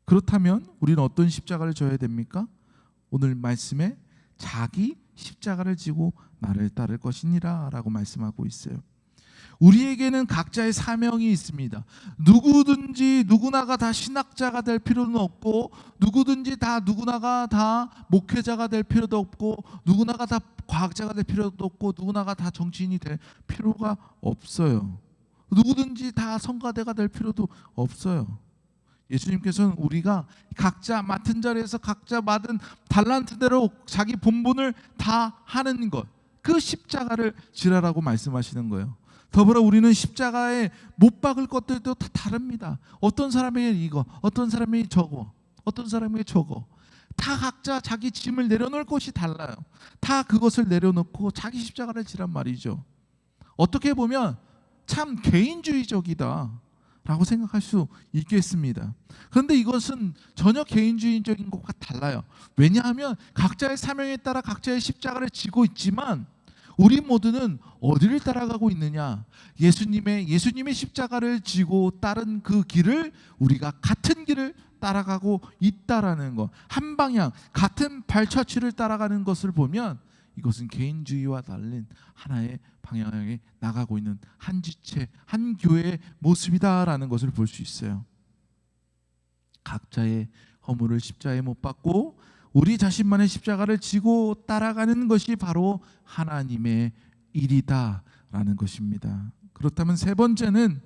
Speaker 2: 그렇다면 우리는 어떤 십자가를 져야 됩니까? 오늘 말씀에 자기 십자가를 지고 나를 따를 것이니라 라고 말씀하고 있어요. 우리에게는 각자의 사명이 있습니다. 누구든지 누구나가 다 신학자가 될 필요는 없고, 누구든지 다 누구나가 다 목회자가 될 필요도 없고, 누구나가 다 과학자가 될 필요도 없고, 누구나가 다 정치인이 될 필요가 없어요. 누구든지 다 성가대가 될 필요도 없어요. 예수님께서는 우리가 각자 맡은 자리에서 각자 맡은 달란트대로 자기 본분을 다 하는 것, 그 십자가를 지라라고 말씀하시는 거예요. 더불어 우리는 십자가에 못 박을 것들도 다 다릅니다. 어떤 사람에게 이거, 어떤 사람에게 저거, 어떤 사람에게 저거, 다 각자 자기 짐을 내려놓을 것이 달라요. 다 그것을 내려놓고 자기 십자가를 지란 말이죠. 어떻게 보면 참 개인주의적이다 라고 생각할 수 있겠습니다. 그런데 이것은 전혀 개인주의적인 것과 달라요. 왜냐하면 각자의 사명에 따라 각자의 십자가를 지고 있지만, 우리 모두는 어디를 따라가고 있느냐? 예수님의 십자가를 지고 따른 그 길을, 우리가 같은 길을 따라가고 있다라는 것, 한 방향 같은 발자취를 따라가는 것을 보면 이것은 개인주의와 달린 하나의 방향에 나가고 있는 한 지체, 한 교회의 모습이다라는 것을 볼 수 있어요. 각자의 허물을 십자가에 못 박고 우리 자신만의 십자가를 지고 따라가는 것이 바로 하나님의 일이다라는 것입니다. 그렇다면 세 번째는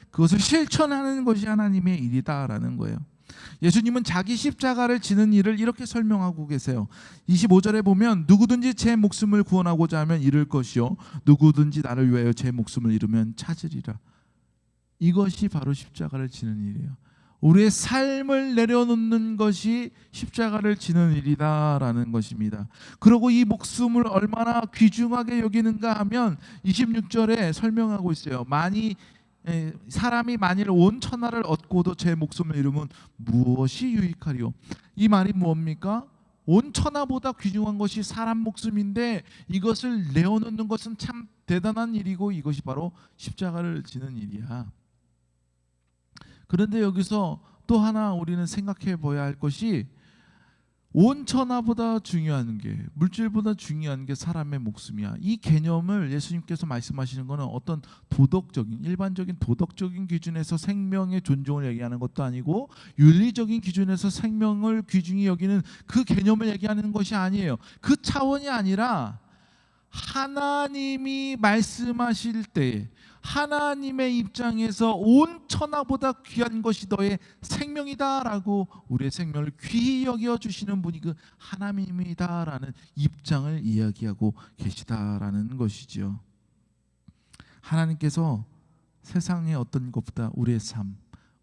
Speaker 2: 그것을 실천하는 것이 하나님의 일이다라는 거예요. 예수님은 자기 십자가를 지는 일을 이렇게 설명하고 계세요. 25절에 보면 누구든지 제 목숨을 구원하고자 하면 잃을 것이요 누구든지 나를 위하여 제 목숨을 잃으면 찾으리라. 이것이 바로 십자가를 지는 일이에요. 우리의 삶을 내려놓는 것이 십자가를 지는 일이다라는 것입니다. 그리고 이 목숨을 얼마나 귀중하게 여기는가 하면 26절에 설명하고 있어요. 사람이 만일 온 천하를 얻고도 제 목숨을 잃으면 무엇이 유익하리요? 이 말이 뭡니까? 온 천하보다 귀중한 것이 사람 목숨인데 이것을 내어놓는 것은 참 대단한 일이고, 이것이 바로 십자가를 지는 일이야. 그런데 여기서 또 하나 우리는 생각해 봐야 할 것이, 온 천하보다 중요한 게, 물질보다 중요한 게 사람의 목숨이야. 이 개념을 예수님께서 말씀하시는 것은 어떤 일반적인 도덕적인 기준에서 생명의 존중을 얘기하는 것도 아니고, 윤리적인 기준에서 생명을 귀중히 여기는 그 개념을 얘기하는 것이 아니에요. 그 차원이 아니라 하나님이 말씀하실 때 하나님의 입장에서 온 천하보다 귀한 것이 너의 생명이다라고 우리의 생명을 귀히 여겨주시는 분이 그 하나님이다라는 입장을 이야기하고 계시다라는 것이죠. 하나님께서 세상의 어떤 것보다 우리의 삶,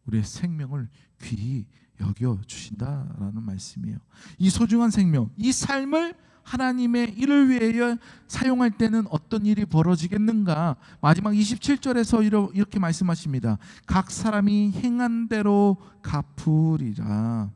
Speaker 2: 우리의 생명을 귀히 여겨주신다라는 말씀이에요. 이 소중한 생명, 이 삶을 하나님의 일을 위하여 사용할 때는 어떤 일이 벌어지겠는가? 마지막 27절에서 이렇게 말씀하십니다. 각 사람이 행한 대로 갚으리라.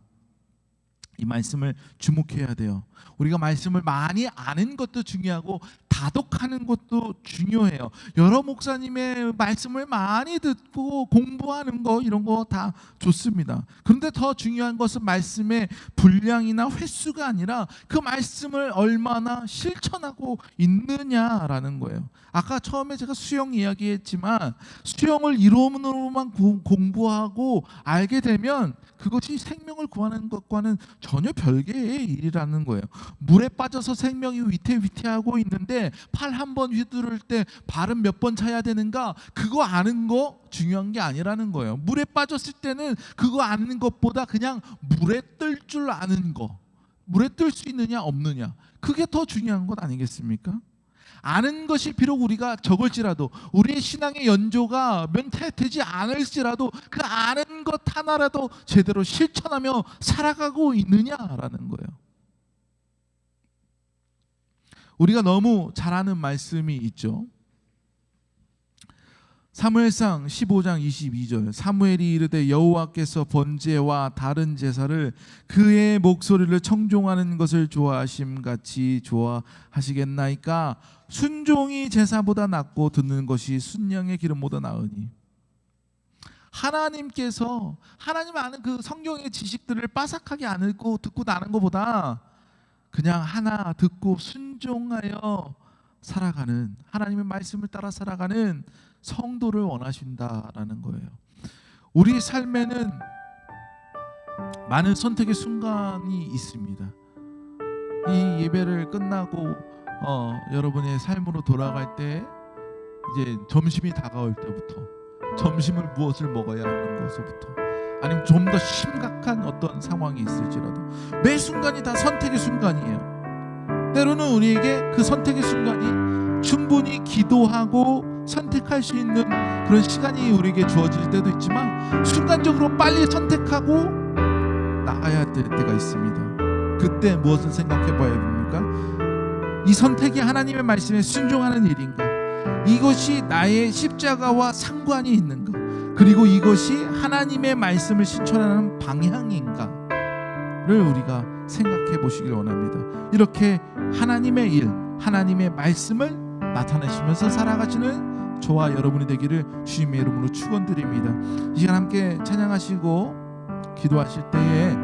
Speaker 2: 이 말씀을 주목해야 돼요. 우리가 말씀을 많이 아는 것도 중요하고 다독하는 것도 중요해요. 여러 목사님의 말씀을 많이 듣고 공부하는 거 이런 거 다 좋습니다. 그런데 더 중요한 것은 말씀의 분량이나 횟수가 아니라 그 말씀을 얼마나 실천하고 있느냐라는 거예요. 아까 처음에 제가 수영 이야기했지만 수영을 이론으로만 공부하고 알게 되면 그것이 생명을 구하는 것과는 전혀 별개의 일이라는 거예요. 물에 빠져서 생명이 위태위태하고 있는데 팔 한 번 휘두를 때 발은 몇 번 차야 되는가? 그거 아는 거 중요한 게 아니라는 거예요. 물에 빠졌을 때는 그거 아는 것보다 그냥 물에 뜰 줄 아는 거, 물에 뜰 수 있느냐 없느냐, 그게 더 중요한 것 아니겠습니까? 아는 것이 비록 우리가 적을지라도 우리의 신앙의 연조가 면태되지 않을지라도 그 아는 것 하나라도 제대로 실천하며 살아가고 있느냐라는 거예요. 우리가 너무 잘 아는 말씀이 있죠. 사무엘상 15장 22절 사무엘이 이르되 여호와께서 번제와 다른 제사를 그의 목소리를 청종하는 것을 좋아하심 같이 좋아하시겠나이까 순종이 제사보다 낫고 듣는 것이 순양의 기름보다 나으니. 하나님께서 하나님 아는 그 성경의 지식들을 빠삭하게 안 읽고 듣고 나는 것보다 그냥 하나 듣고 순종하여 살아가는, 하나님의 말씀을 따라 살아가는 성도를 원하신다라는 거예요. 우리 삶에는 많은 선택의 순간이 있습니다. 이 예배를 끝나고 여러분의 삶으로 돌아갈 때 이제 점심이 다가올 때부터, 점심을 무엇을 먹어야 하는 것부터, 아니면 좀 더 심각한 어떤 상황이 있을지라도 매 순간이 다 선택의 순간이에요. 때로는 우리에게 그 선택의 순간이 충분히 기도하고 선택할 수 있는 그런 시간이 우리에게 주어질 때도 있지만 순간적으로 빨리 선택하고 나가야 될 때가 있습니다. 그때 무엇을 생각해 봐야 됩니까? 이 선택이 하나님의 말씀에 순종하는 일인가? 이것이 나의 십자가와 상관이 있는가? 그리고 이것이 하나님의 말씀을 실천하는 방향인가를 우리가 생각해 보시길 원합니다. 이렇게 하나님의 일, 하나님의 말씀을 나타내시면서 살아가시는 저와 여러분이 되기를 주님의 이름으로 축원드립니다. 이 시간 함께 찬양하시고 기도하실 때에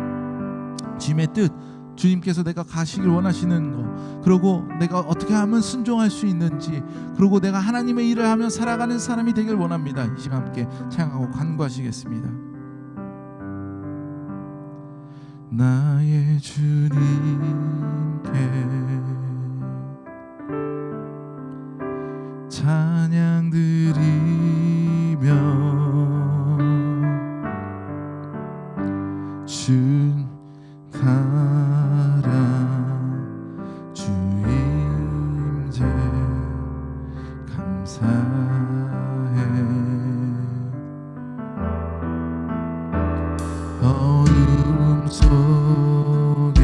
Speaker 2: 주님의 뜻, 주님께서 내가 가시길 원하시는 거, 그리고 내가 어떻게 하면 순종할 수 있는지, 그리고 내가 하나님의 일을 하며 살아가는 사람이 되길 원합니다. 이 시간 함께 찬양하고 간구하시겠습니다. 나의 주님께 찬양 드리며 준 가라 주임제 감사해. 어둠 속에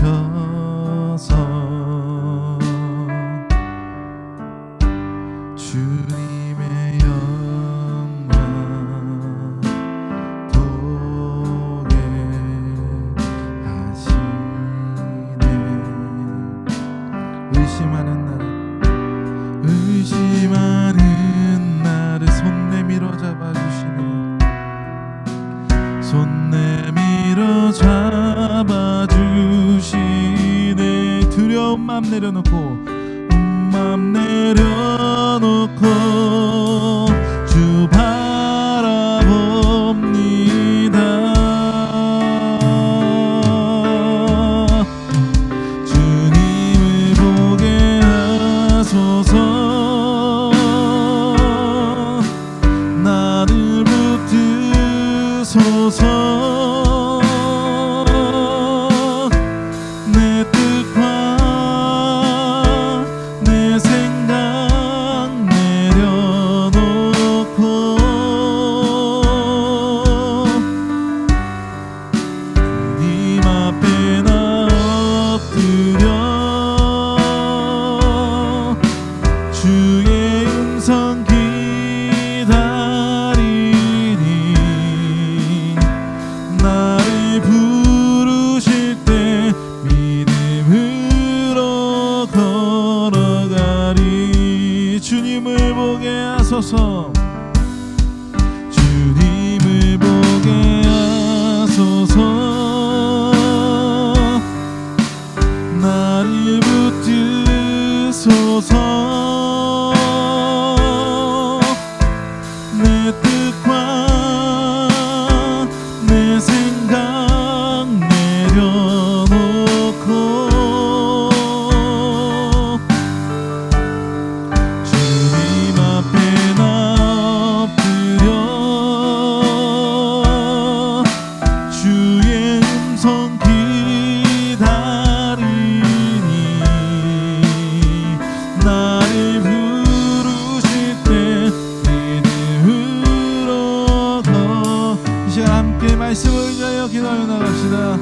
Speaker 2: 찾아오셔서 주님의 영광 보게 하시네. 의심하는 나를 손 내밀어 잡아주시네. 손 내밀어 잡아주시네. 두려운 맘 내려놓고 맘 내려놓고 주 바라봅니다. 주님을 보게 하소서. 나를 붙드소서. 내 뜻과 서게 하소서. 나를 붙드소서. 내 뜻과 내 생각 내려놓고 주님 앞에 나 엎드려 주의 음성 기다리니 나를 부르실 때 믿음으로 더. 이 시간 함께 말씀을 의지하여 기도하여 나갑시다.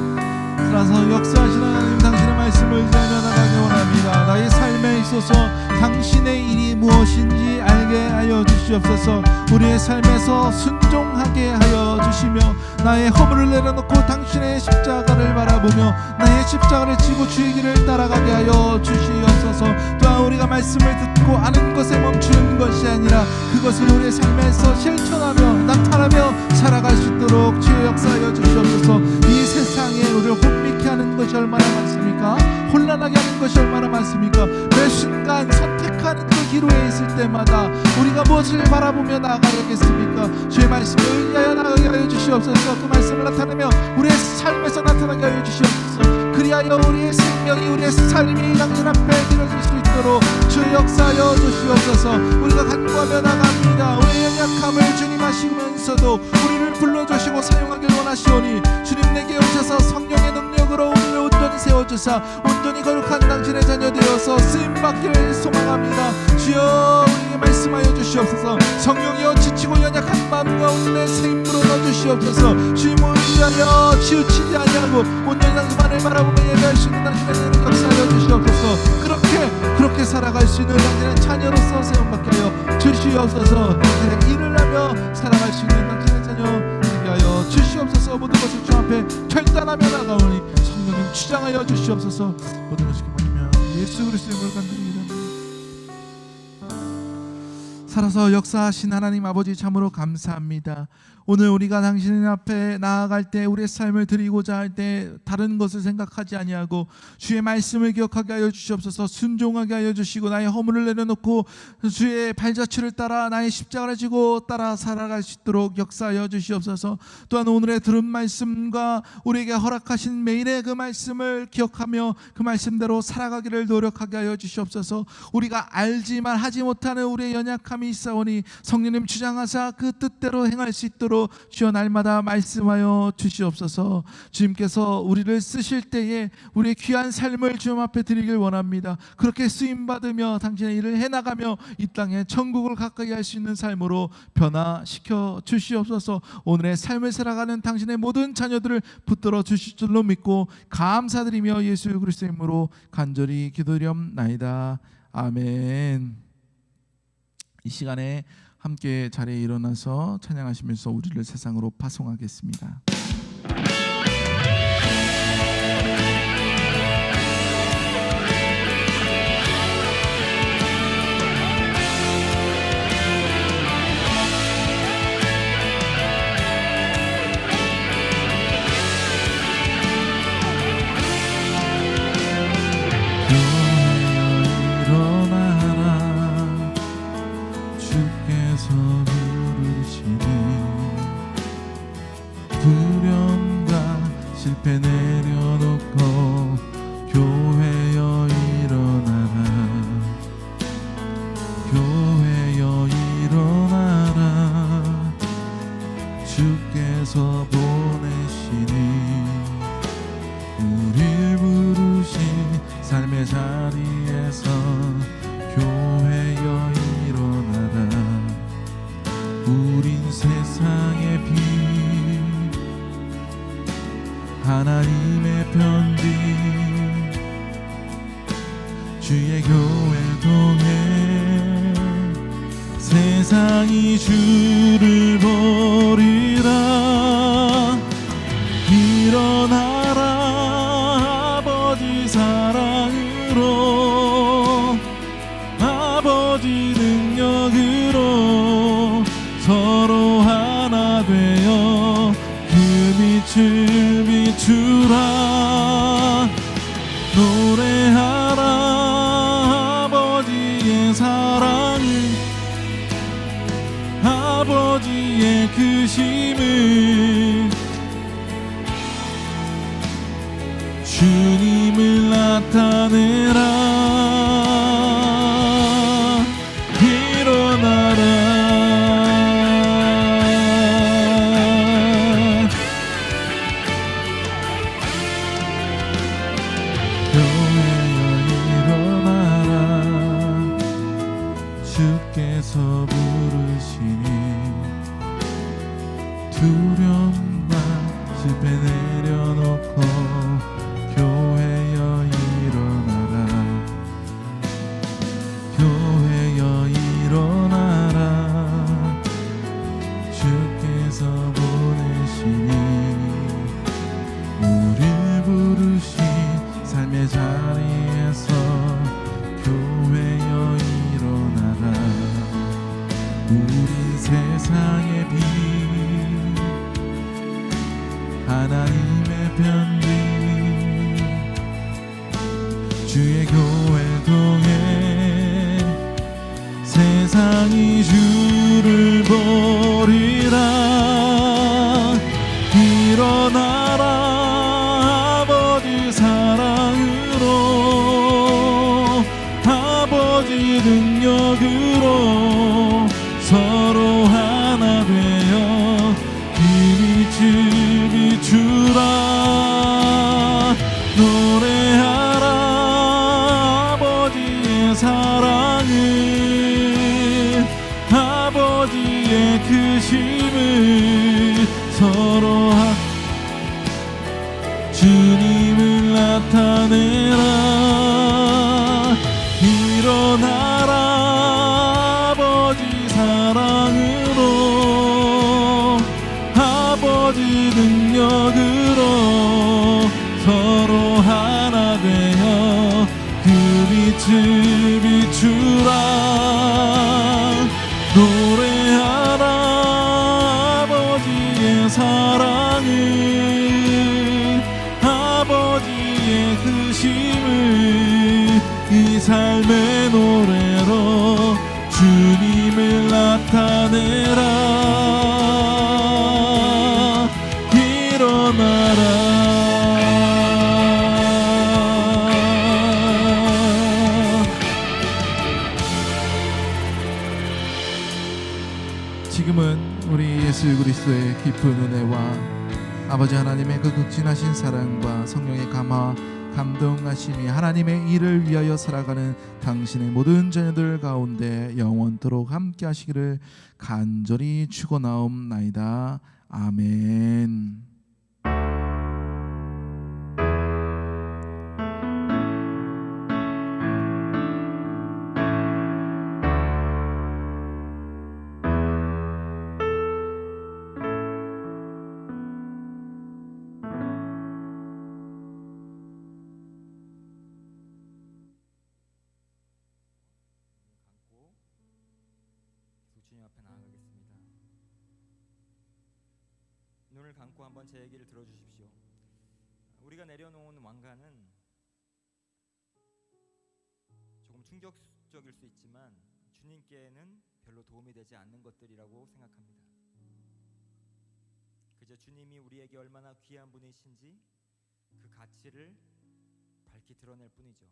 Speaker 2: 따라서 역사하시는 하나님, 당신의 말씀을 의지하며 나가기 원합니다. 나의 삶에 있어서 당신의 일이 무엇인지 알게 하여 주시옵소서. 우리의 삶에서 순종하게 하여 주시며 나의 허물을 내려놓고 당신의 십자가를 바라보며 나의 십자가를 지고 주의 길을 따라가게 하여 주시옵소서. 또한 우리가 말씀을 듣고 아는 것에 멈추는 것이 아니라 그것을 우리의 삶에서 실천하며 나타나며 살아갈 수 있도록 주의 역사하여 주시옵소서. 이 세상에 우리를 혼미케 하는 것이 얼마나 많습니까? 혼란하게 하는 것이 얼마나 많습니까? 매 순간 선택하는 그 기로에 있을 때마다 우리가 무엇을 바라보며 나아가겠습니까? 주의 말씀을 의지하여 나아가게 하여 주시옵소서. 그 말씀을 나타내며 우리의 삶에서 나타나게 하여 주시옵소서. 그리하여 우리의 생명이, 우리의 삶이 당신 앞에 드려질 수 있도록 주의 역사하여 주시옵소서. 우리가 간구하며 나갑니다. 우리의 연약함을 주님 아시면서도 우리를 불러주시고 사용하길 원하시오니 주님 내게 오셔서 성령의 능력으로 우리를 온전히 세워주사 온전히 거룩한 당신의 자녀 되어서 쓰임받기를 소망합니다. 주여 우리에게 말씀하여 주시옵소서. 성령이여 지치고 연약한 마음 가운데 새 힘으로 넣어주시옵소서. 주님을 위하여 치우치지 아니하고 온전히 당신만을 바라보며 예배할 수 있는 당신의 능력 역사하여 주시옵소서. 그렇게 살아갈 수 있는 당신의 자녀로서 세움받게 하여 주시옵소서. 당신의 일을 하며 살아갈 수 있는 당신의 자녀 되게 하여 주시옵소서. 모든 것을 주 앞에 결단하며 나가오니 성령님 주장하여 주시옵소서. 모든 것을 기뻐하며 예수 그리스도의 이름으로 간절히 살아서 역사하신 하나님 아버지 참으로 감사합니다. 오늘 우리가 당신 앞에 나아갈 때 우리의 삶을 드리고자 할 때 다른 것을 생각하지 아니하고 주의 말씀을 기억하게 하여 주시옵소서. 순종하게 하여 주시고 나의 허물을 내려놓고 주의 발자취를 따라 나의 십자가를 지고 따라 살아갈 수 있도록 역사하여 주시옵소서. 또한 오늘의 들은 말씀과 우리에게 허락하신 매일의 그 말씀을 기억하며 그 말씀대로 살아가기를 노력하게 하여 주시옵소서. 우리가 알지만 하지 못하는 우리의 연약함이 있사오니 성령님 주장하사 그 뜻대로 행할 수 있도록 주여 날마다 말씀하여 주시옵소서. 주님께서 우리를 쓰실 때에 우리의 귀한 삶을 주님 앞에 드리길 원합니다. 그렇게 쓰임받으며 당신의 일을 해나가며 이 땅에 천국을 가까이 할 수 있는 삶으로 변화시켜 주시옵소서. 오늘의 삶을 살아가는 당신의 모든 자녀들을 붙들어 주실 줄로 믿고 감사드리며 예수 그리스도의 이름으로 간절히 기도드리옵나이다. 아멘. 이 시간에 함께 자리에 일어나서 찬양하시면서 우리를 세상으로 파송하겠습니다. 두려움과 실패 내려놓고 교회여 일어나라. 교회여 일어나라. 주께서 보내시니 우릴 부르신 삶의 자리에서 교회여 일어나라. 우린 세상의 빛 하나님의 편지 주의 교회 통해 세상이 주를 버리라. 일어나라 아버지 사랑으로 아버지 능력으로 서로 하나 되어 빛을 비추라. 노래하라 아버지의 사랑을, 아버지의 크심을, 주님을 나타내라. 일어나라. 교회여 일어나라. 주께서 부르시니 두려움 마 실패 내려놓고 교회여 일어나라. 교회여 일어나라. 주께서 보내시니 우릴 부르신 삶의 자리에서 교회여 일어나라. 우린 세상의 빛, 하나님의 편지, 주의 교회 통해 세상이 주를 버리라. 일어나라 아버지 사랑으로, 아버지 능력으로 서로 하나 되어 그 빛을 비추라. 노래하라 아버지의 사랑을, 아버지의 크심을 서로 주님을 나타내라. 일어나라 아버지 사랑으로, 아버지 능력으로 서로 하나 되어 그 빛을 비추라. 노래하라 아버지의 사랑을, 아버지의 크심을 이 삶의 노래로 주님을 나타내라. 일어나라. 지금은 우리 예수 그리스도의 깊은 은혜와 아버지 하나님의 그 극진하신 사랑과 성령의 감화 감동하심이 하나님의 일을 위하여 살아가는 당신의 모든 자녀들 가운데 영원토록 함께 하시기를 간절히 축원하옵나이다. 아멘.
Speaker 4: 주님 앞에 나아가겠습니다. 눈을 감고 한번 제 얘기를 들어주십시오. 우리가 내려놓은 왕관은 조금 충격적일 수 있지만 주님께는 별로 도움이 되지 않는 것들이라고 생각합니다. 그저 주님이 우리에게 얼마나 귀한 분이신지 그 가치를 밝히 드러낼 뿐이죠.